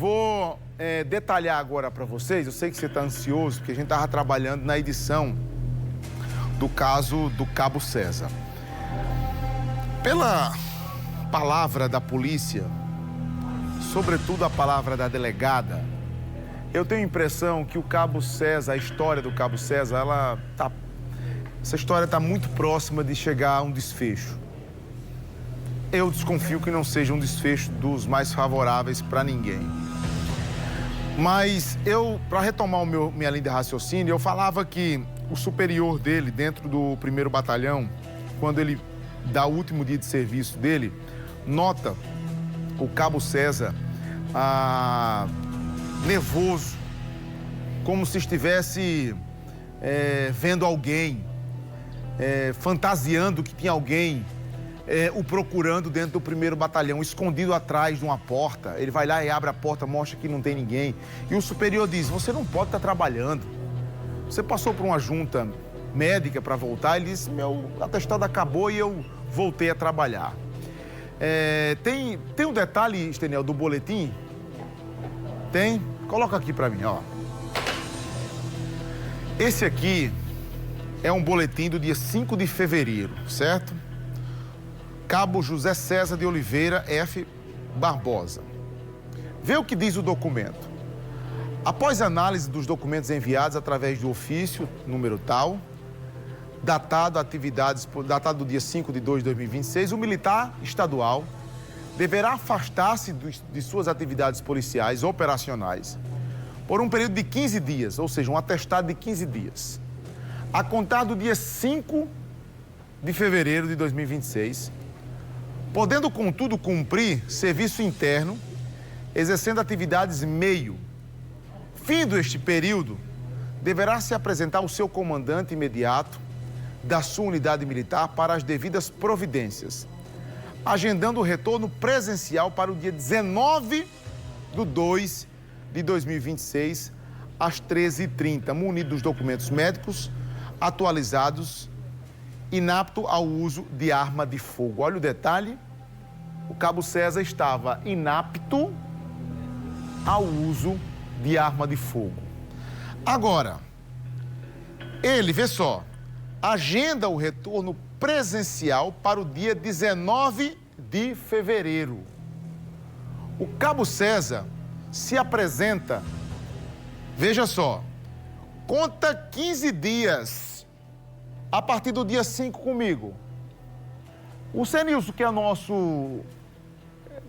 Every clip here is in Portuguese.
vou detalhar agora para vocês. Eu sei que você está ansioso, porque a gente estava trabalhando na edição do caso do Cabo César. Pela palavra da polícia, sobretudo a palavra da delegada, eu tenho a impressão que o Cabo César, a história do Cabo César, essa história está muito próxima de chegar a um desfecho. Eu desconfio que não seja um desfecho dos mais favoráveis para ninguém. Mas para retomar minha linha de raciocínio, eu falava que o superior dele, dentro do 1º Batalhão, quando ele dá o último dia de serviço dele, nota o Cabo César nervoso, como se estivesse vendo alguém, fantasiando que tinha alguém o procurando dentro do 1º Batalhão, escondido atrás de uma porta. Ele vai lá e abre a porta, mostra que não tem ninguém. E o superior diz, você não pode estar trabalhando. Você passou por uma junta médica para voltar. Ele disse, meu atestado acabou e eu voltei a trabalhar. Tem um detalhe, Esteniel, do boletim? Tem? Coloca aqui para mim, ó. Esse aqui é um boletim do dia 5 de fevereiro, certo? Cabo José César de Oliveira F. Barbosa. Vê o que diz o documento. Após análise dos documentos enviados através do ofício, número tal, datado do dia 5 de 2 de 2026, o militar estadual deverá afastar-se de suas atividades policiais operacionais por um período de 15 dias, ou seja, um atestado de 15 dias, a contar do dia 5 de fevereiro de 2026, podendo, contudo, cumprir serviço interno, exercendo atividades meio. Findo este período, deverá se apresentar ao seu comandante imediato da sua unidade militar para as devidas providências, agendando o retorno presencial para o dia 19 de 2 de 2026, às 13h30, munido dos documentos médicos atualizados, inapto ao uso de arma de fogo. Olha o detalhe, o Cabo César estava inapto ao uso de arma de fogo. Agora, ele, vê só, agenda o retorno presencial para o dia 19 de fevereiro. O Cabo César se apresenta, veja só, conta 15 dias a partir do dia 5 comigo. O Zenilson, que é nosso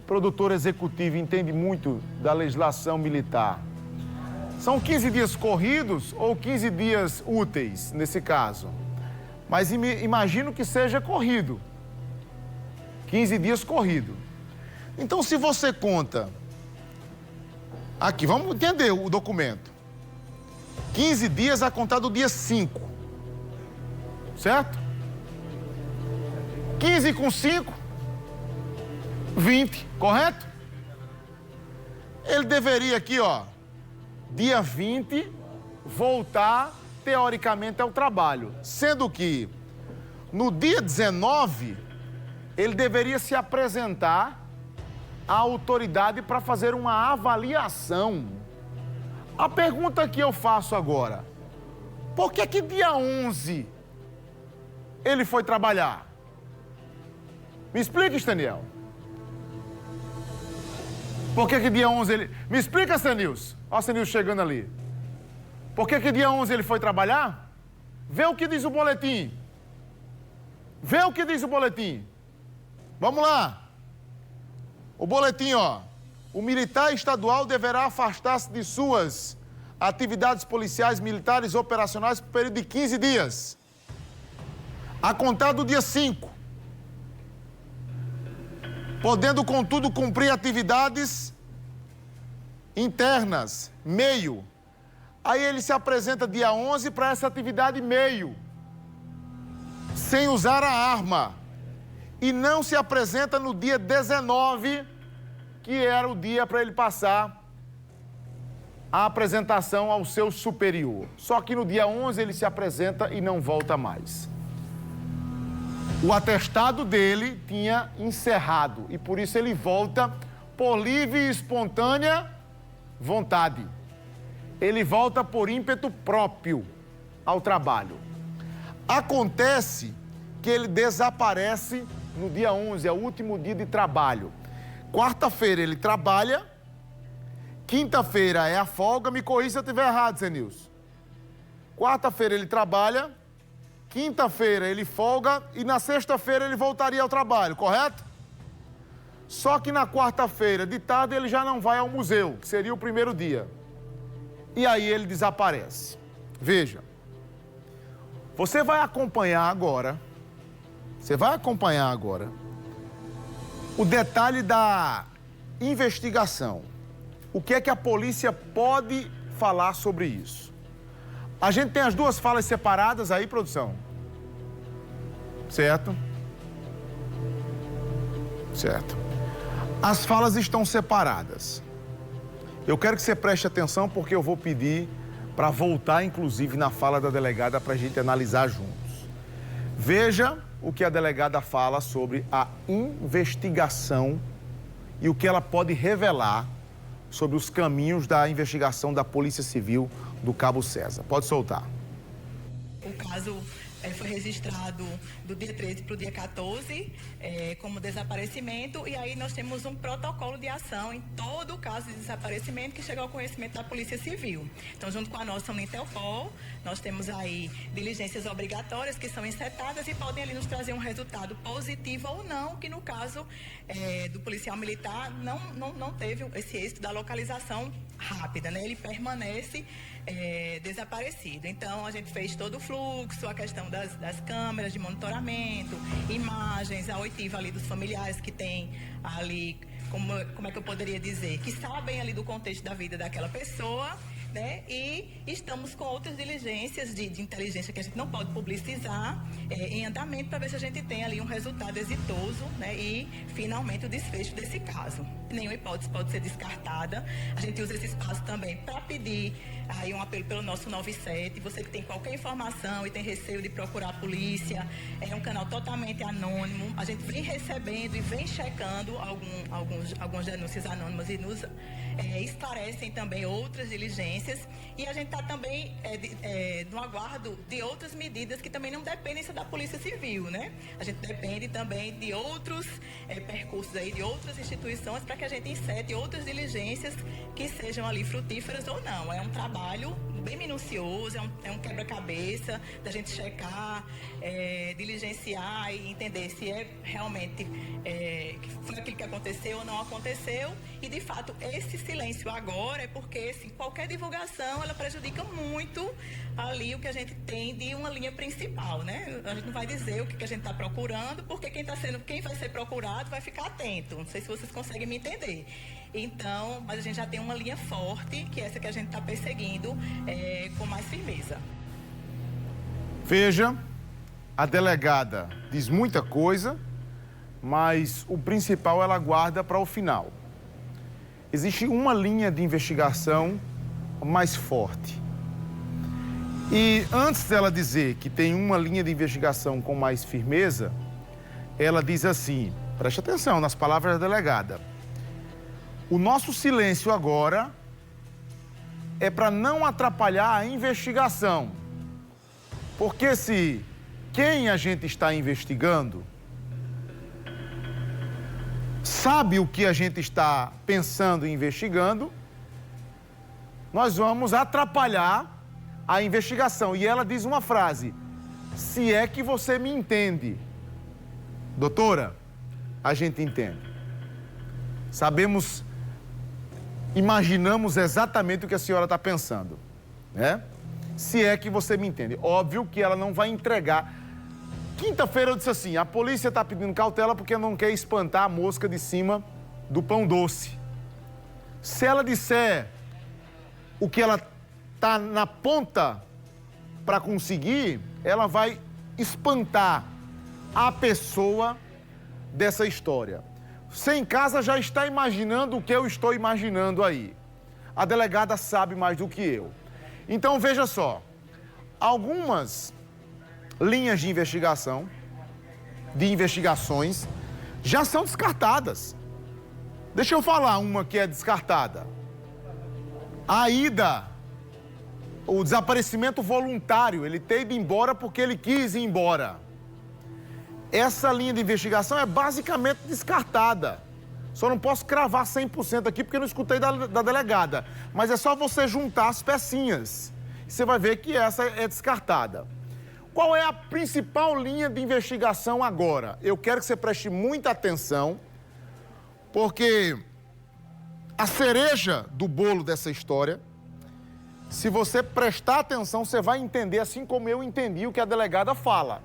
produtor executivo, entende muito da legislação militar. São 15 dias corridos ou 15 dias úteis, nesse caso? Mas imagino que seja corrido. 15 dias corrido. Então, se você conta... Aqui, vamos entender o documento. 15 dias a contar do dia 5. Certo? 15 com 5, 20, correto? Ele deveria aqui, ó, dia 20, voltar, teoricamente, ao trabalho. Sendo que, no dia 19, ele deveria se apresentar à autoridade para fazer uma avaliação. A pergunta que eu faço agora, por que dia 11 ele foi trabalhar? Me explica, Esteniel. Por que dia 11 ele... Me explica, Zenilson. Olha o Zenilson chegando ali. Por que dia 11 ele foi trabalhar? Vê o que diz o boletim. Vê o que diz o boletim. Vamos lá. O boletim, ó. O militar estadual deverá afastar-se de suas atividades policiais, militares, operacionais por período de 15 dias. A contar do dia 5. Podendo, contudo, cumprir atividades internas, meio. Aí ele se apresenta dia 11 para essa atividade meio, sem usar a arma. E não se apresenta no dia 19, que era o dia para ele passar a apresentação ao seu superior. Só que no dia 11 ele se apresenta e não volta mais. O atestado dele tinha encerrado e por isso ele volta por livre e espontânea vontade. Ele volta por ímpeto próprio ao trabalho. Acontece que ele desaparece no dia 11, é o último dia de trabalho. Quarta-feira ele trabalha, quinta-feira é a folga, me corrija se eu estiver errado, Zé Nilson. Quarta-feira ele trabalha, quinta-feira ele folga e na sexta-feira ele voltaria ao trabalho, correto? Só que na quarta-feira, de tarde, ele já não vai ao museu, que seria o primeiro dia. E aí ele desaparece. Veja, você vai acompanhar agora o detalhe da investigação. O que é que a polícia pode falar sobre isso? A gente tem as duas falas separadas aí, produção? Certo? Certo. As falas estão separadas. Eu quero que você preste atenção porque eu vou pedir para voltar, inclusive, na fala da delegada para a gente analisar juntos. Veja o que a delegada fala sobre a investigação e o que ela pode revelar sobre os caminhos da investigação da Polícia Civil do Cabo César. Pode soltar. O caso foi registrado do dia 13 para o dia 14 como desaparecimento e aí nós temos um protocolo de ação em todo o caso de desaparecimento que chega ao conhecimento da Polícia Civil. Então, junto com a nossa Unintelpol, nós temos aí diligências obrigatórias que são encetadas e podem ali nos trazer um resultado positivo ou não, que no caso do policial militar não teve esse êxito da localização rápida, né? Ele permanece desaparecido. Então, a gente fez todo o fluxo, a questão das câmeras de monitoramento, imagens, a oitiva ali dos familiares que tem ali, como é que eu poderia dizer, que sabem ali do contexto da vida daquela pessoa, né? E estamos com outras diligências de inteligência que a gente não pode publicizar em andamento para ver se a gente tem ali um resultado exitoso, né? E finalmente o desfecho desse caso. Nenhuma hipótese pode ser descartada. A gente usa esse espaço também para pedir aí um apelo pelo nosso 97. Você que tem qualquer informação e tem receio de procurar a polícia, é um canal totalmente anônimo. A gente vem recebendo e vem checando algumas denúncias anônimas e nos esclarecem também outras diligências. E a gente está também no aguardo de outras medidas que também não dependem só da Polícia Civil, né? A gente depende também de outros percursos aí, de outras instituições para que a gente insete outras diligências que sejam ali frutíferas ou não. É um trabalho bem minucioso, é um quebra-cabeça da gente checar, diligenciar e entender se realmente foi aquilo que aconteceu ou não aconteceu. E, de fato, esse silêncio agora é porque, assim, qualquer divulgação, ela prejudica muito ali o que a gente tem de uma linha principal, né? A gente não vai dizer o que a gente está procurando, porque quem vai ser procurado vai ficar atento. Não sei se vocês conseguem me entender. Então, mas a gente já tem uma linha forte, que é essa que a gente está perseguindo com mais firmeza. Veja, a delegada diz muita coisa, mas o principal ela guarda para o final. Existe uma linha de investigação mais forte. E antes dela dizer que tem uma linha de investigação com mais firmeza, ela diz assim, preste atenção nas palavras da delegada. O nosso silêncio agora é para não atrapalhar a investigação. Porque se quem a gente está investigando sabe o que a gente está pensando e investigando, nós vamos atrapalhar a investigação. E ela diz uma frase, se é que você me entende. Doutora, a gente entende. Sabemos, imaginamos exatamente o que a senhora está pensando, né? Se é que você me entende. Óbvio que ela não vai entregar. Quinta-feira eu disse assim, a polícia está pedindo cautela porque não quer espantar a mosca de cima do pão doce. Se ela disser o que ela está na ponta para conseguir, ela vai espantar a pessoa dessa história. Você em casa já está imaginando o que eu estou imaginando aí. A delegada sabe mais do que eu. Então, veja só, algumas linhas de investigações, já são descartadas. Deixa eu falar uma que é descartada. A ida, o desaparecimento voluntário, ele ter ido embora porque ele quis ir embora. Essa linha de investigação é basicamente descartada. Só não posso cravar 100% aqui porque eu não escutei da delegada. Mas é só você juntar as pecinhas. Você vai ver que essa é descartada. Qual é a principal linha de investigação agora? Eu quero que você preste muita atenção, porque a cereja do bolo dessa história, se você prestar atenção, você vai entender, assim como eu entendi o que a delegada fala.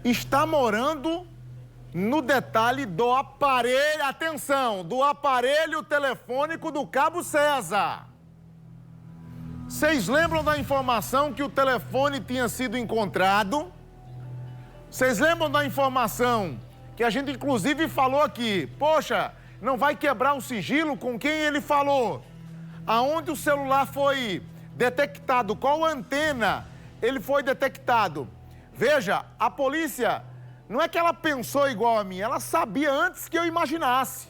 Está morando no detalhe do aparelho, atenção, do aparelho telefônico do Cabo César. Vocês lembram da informação que o telefone tinha sido encontrado? Vocês lembram da informação que a gente inclusive falou aqui? Poxa, não vai quebrar o sigilo com quem ele falou? Aonde o celular foi detectado? Qual antena ele foi detectado? Veja, a polícia, não é que ela pensou igual a mim, ela sabia antes que eu imaginasse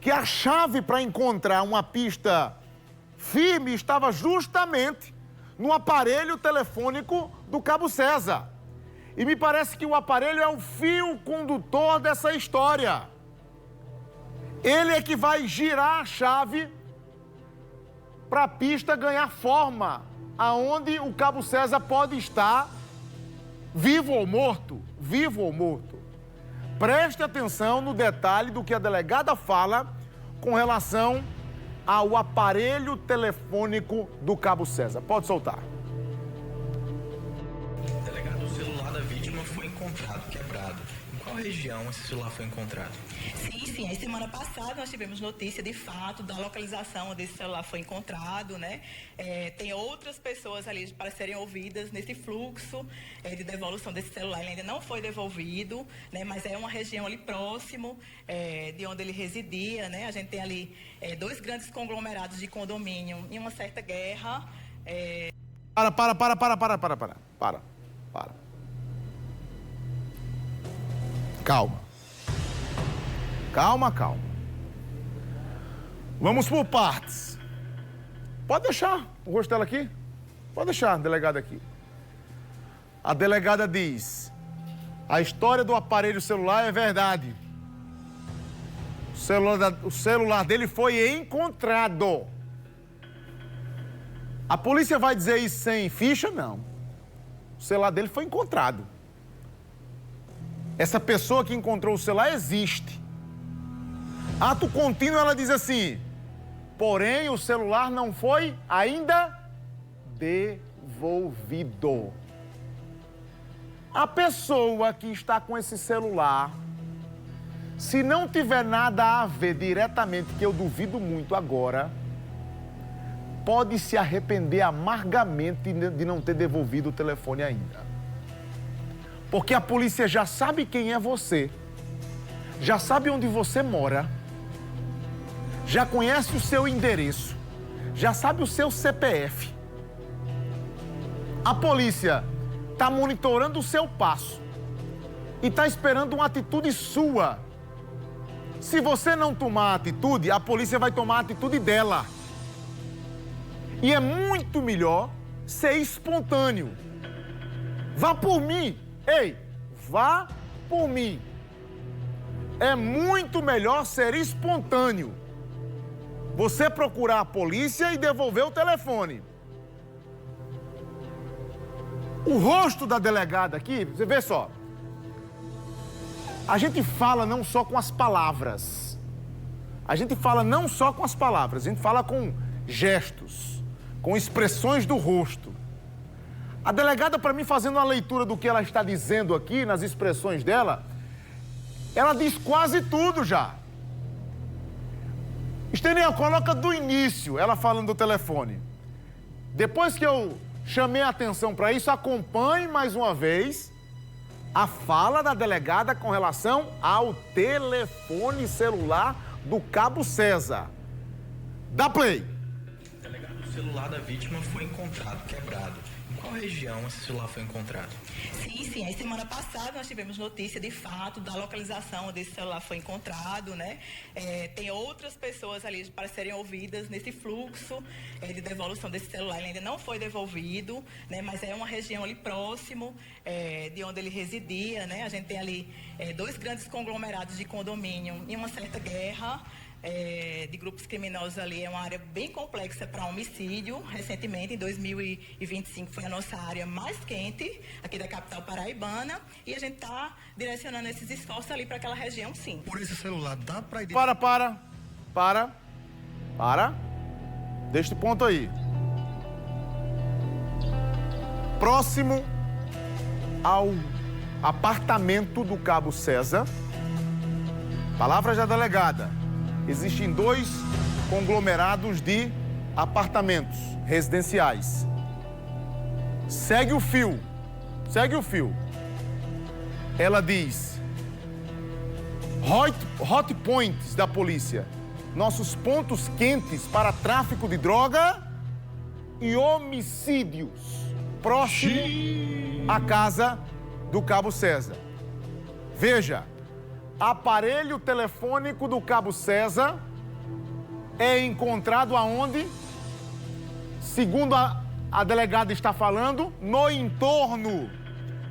que a chave para encontrar uma pista firme estava justamente no aparelho telefônico do Cabo César. E me parece que o aparelho é o fio condutor dessa história. Ele é que vai girar a chave para a pista ganhar forma, aonde o Cabo César pode estar vivo ou morto, vivo ou morto. Preste atenção no detalhe do que a delegada fala com relação ao aparelho telefônico do Cabo César. Pode soltar. Delegado, o celular da vítima foi encontrado, quebrado. Em qual região esse celular foi encontrado? Sim. A semana passada nós tivemos notícia de fato da localização onde esse celular foi encontrado, né? Tem outras pessoas ali para serem ouvidas nesse fluxo de devolução desse celular. Ele ainda não foi devolvido, né? Mas é uma região ali próximo de onde ele residia, né? A gente tem ali dois grandes conglomerados de condomínio em uma certa guerra. Para. Calma. Vamos por partes. Pode deixar o rosto dela aqui? Pode deixar a delegada aqui. A delegada diz: a história do aparelho celular é verdade. O celular dele foi encontrado. A polícia vai dizer isso sem ficha? Não. O celular dele foi encontrado. Essa pessoa que encontrou o celular existe. Ato contínuo, ela diz assim: porém, o celular não foi ainda devolvido. A pessoa que está com esse celular, se não tiver nada a ver diretamente, que eu duvido muito agora, pode se arrepender amargamente de não ter devolvido o telefone ainda. Porque a polícia já sabe quem é você, já sabe onde você mora, já conhece o seu endereço, já sabe o seu CPF. A polícia está monitorando o seu passo e está esperando uma atitude sua. Se você não tomar atitude, a polícia vai tomar a atitude dela. E é muito melhor ser espontâneo. Vá por mim. Ei, vá por mim. É muito melhor ser espontâneo. Você procurar a polícia e devolver o telefone. O rosto da delegada aqui, você vê só. A gente fala não só com as palavras. A gente fala não só com as palavras, a gente fala com gestos, com expressões do rosto. A delegada, para mim, fazendo uma leitura do que ela está dizendo aqui, nas expressões dela, ela diz quase tudo já. Estênia, coloca do início, ela falando do telefone. Depois que eu chamei a atenção para isso, acompanhe mais uma vez a fala da delegada com relação ao telefone celular do Cabo César. Dá play. Delegado, o celular da vítima foi encontrado, quebrado. Em qual região esse celular foi encontrado? Sim. Aí semana passada nós tivemos notícia de fato da localização onde esse celular foi encontrado, né? Tem outras pessoas ali para serem ouvidas nesse fluxo de devolução desse celular. Ele ainda não foi devolvido, né? Mas é uma região ali próximo de onde ele residia, né? A gente tem ali dois grandes conglomerados de condomínio em uma certa guerra de grupos criminosos ali. É uma área bem complexa para homicídio. Recentemente, em 2025, foi a nossa área mais quente aqui da capital paraibana, e a gente está direcionando esses esforços ali para aquela região, sim. Por esse celular, dá para identificar... Para. Deste ponto aí. Próximo ao apartamento do Cabo César, palavra da delegada, existem dois conglomerados de apartamentos residenciais. Segue o fio. Ela diz: hot points da polícia, nossos pontos quentes para tráfico de droga e homicídios, próximo à casa do Cabo César. Veja, aparelho telefônico do Cabo César é encontrado aonde? Segundo a delegada está falando, no entorno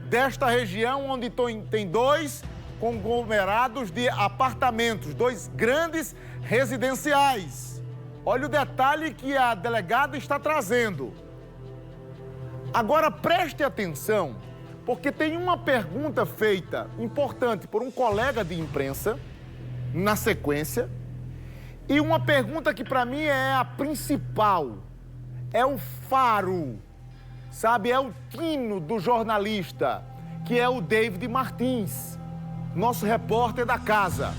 desta região onde tem dois conglomerados de apartamentos, dois grandes residenciais. Olha o detalhe que a delegada está trazendo. Agora preste atenção, porque tem uma pergunta feita, importante, por um colega de imprensa, na sequência, e uma pergunta que para mim é a principal, é o faro, sabe, é o tino do jornalista, que é o David Martins, nosso repórter da casa,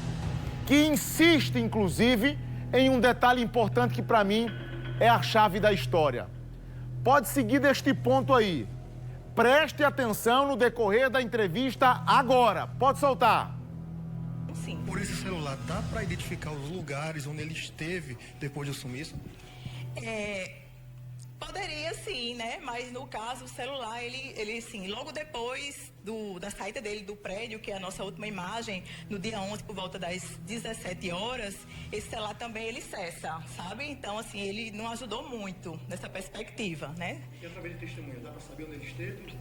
que insiste, inclusive, em um detalhe importante que para mim é a chave da história. Pode seguir deste ponto aí. Preste atenção no decorrer da entrevista agora. Pode soltar. Sim. Por esse celular, dá para identificar os lugares onde ele esteve depois do sumiço? Poderia sim, né? Mas no caso, o celular, ele sim, logo depois da saída dele do prédio, que é a nossa última imagem, no dia 11, por volta das 17 horas, esse celular também ele cessa, sabe? Então, assim, ele não ajudou muito nessa perspectiva, né? E através de testemunha, dá para saber onde ele esteve?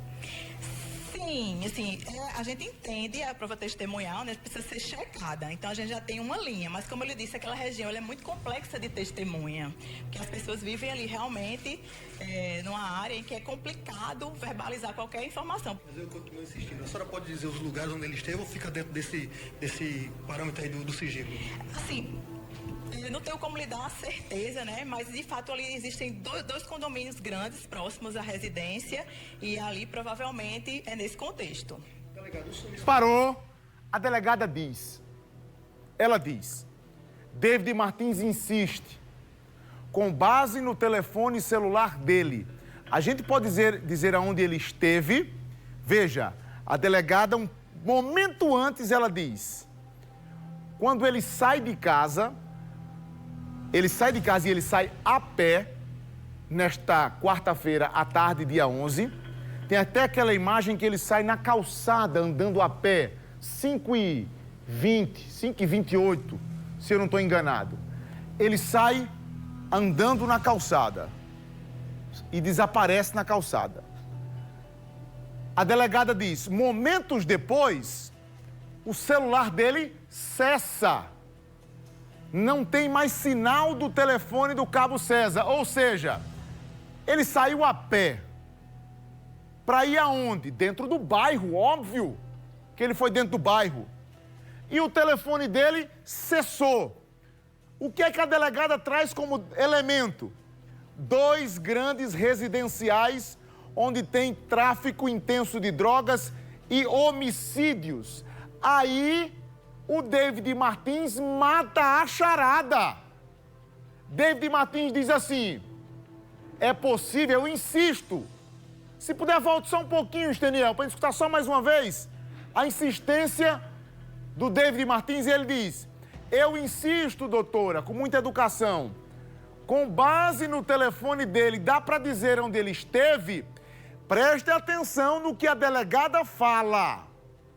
Sim, assim, a gente entende a prova testemunhal, né, precisa ser checada. Então, a gente já tem uma linha, mas como ele disse, aquela região ela é muito complexa de testemunha, porque as pessoas vivem ali realmente numa área em que é complicado verbalizar qualquer informação. Mas eu continuo insistindo. A senhora pode dizer os lugares onde ele esteve ou fica dentro desse parâmetro aí do sigilo? Assim, eu não tenho como lhe dar a certeza, né? Mas, de fato, ali existem dois condomínios grandes próximos à residência e ali, provavelmente, é nesse contexto. Parou. A delegada diz. Ela diz. David Martins insiste. Com base no telefone celular dele. A gente pode dizer aonde ele esteve. Veja, a delegada, um momento antes, ela diz. Quando ele sai de casa... Ele sai de casa e ele sai a pé, nesta quarta-feira à tarde, dia 11. Tem até aquela imagem que ele sai na calçada, andando a pé, 5h20, 5h28, se eu não estou enganado. Ele sai andando na calçada e desaparece na calçada. A delegada diz, momentos depois, o celular dele cessa. Não tem mais sinal do telefone do Cabo César. Ou seja, ele saiu a pé. Para ir aonde? Dentro do bairro, óbvio que ele foi dentro do bairro. E o telefone dele cessou. O que é que a delegada traz como elemento? Dois grandes residenciais onde tem tráfico intenso de drogas e homicídios. Aí... o David Martins mata a charada. David Martins diz assim, é possível, eu insisto. Se puder, volte só um pouquinho, Esteniel, para escutar só mais uma vez a insistência do David Martins. Ele diz, eu insisto, doutora, com muita educação, com base no telefone dele, dá para dizer onde ele esteve? Preste atenção no que a delegada fala.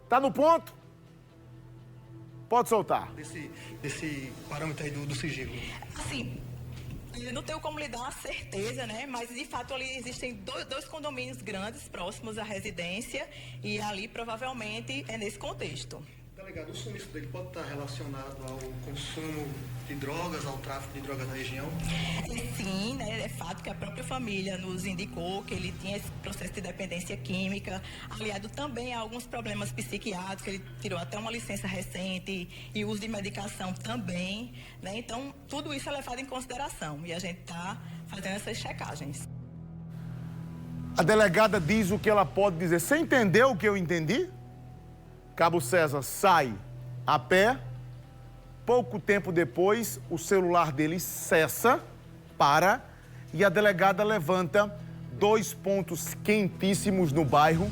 Tá no ponto? Pode soltar. Desse parâmetro aí do sigilo. Assim, eu não tenho como lhe dar uma certeza, né? Mas, de fato, ali existem dois condomínios grandes próximos à residência e ali, provavelmente, é nesse contexto. Delegado, o sumiço dele pode estar relacionado ao consumo de drogas, ao tráfico de drogas na região? Sim, né? É fato que a própria família nos indicou que ele tinha esse processo de dependência química, aliado também a alguns problemas psiquiátricos, ele tirou até uma licença recente e uso de medicação também, né? Então, tudo isso é levado em consideração e a gente está fazendo essas checagens. A delegada diz o que ela pode dizer. Você entendeu o que eu entendi? Cabo César sai a pé. Pouco tempo depois, o celular dele cessa, para, e a delegada levanta 2 pontos quentíssimos no bairro,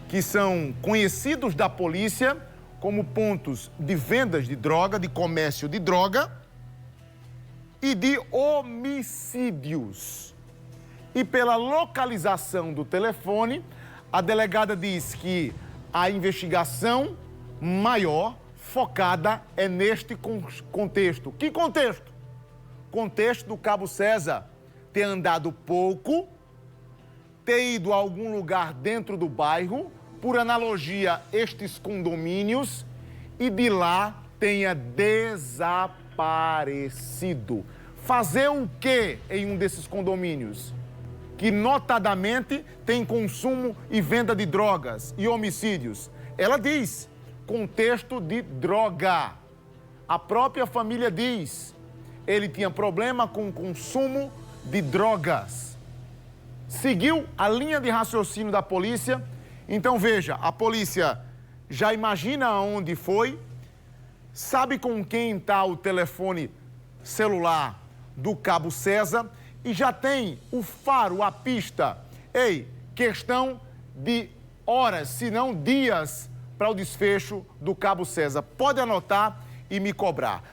que são conhecidos da polícia como pontos de vendas de droga, de comércio de droga e de homicídios. E pela localização do telefone, a delegada diz que a investigação maior, focada, é neste contexto. Que contexto? Contexto do Cabo César ter andado pouco, ter ido a algum lugar dentro do bairro, por analogia, estes condomínios, e de lá tenha desaparecido. Fazer o quê em um desses condomínios? Que notadamente tem consumo e venda de drogas e homicídios. Ela diz, contexto de droga. A própria família diz, ele tinha problema com o consumo de drogas. Seguiu a linha de raciocínio da polícia. Então veja, a polícia já imagina onde foi, sabe com quem está o telefone celular do Cabo César, e já tem o faro, a pista. Ei, questão de horas, se não dias, para o desfecho do Cabo César. Pode anotar e me cobrar.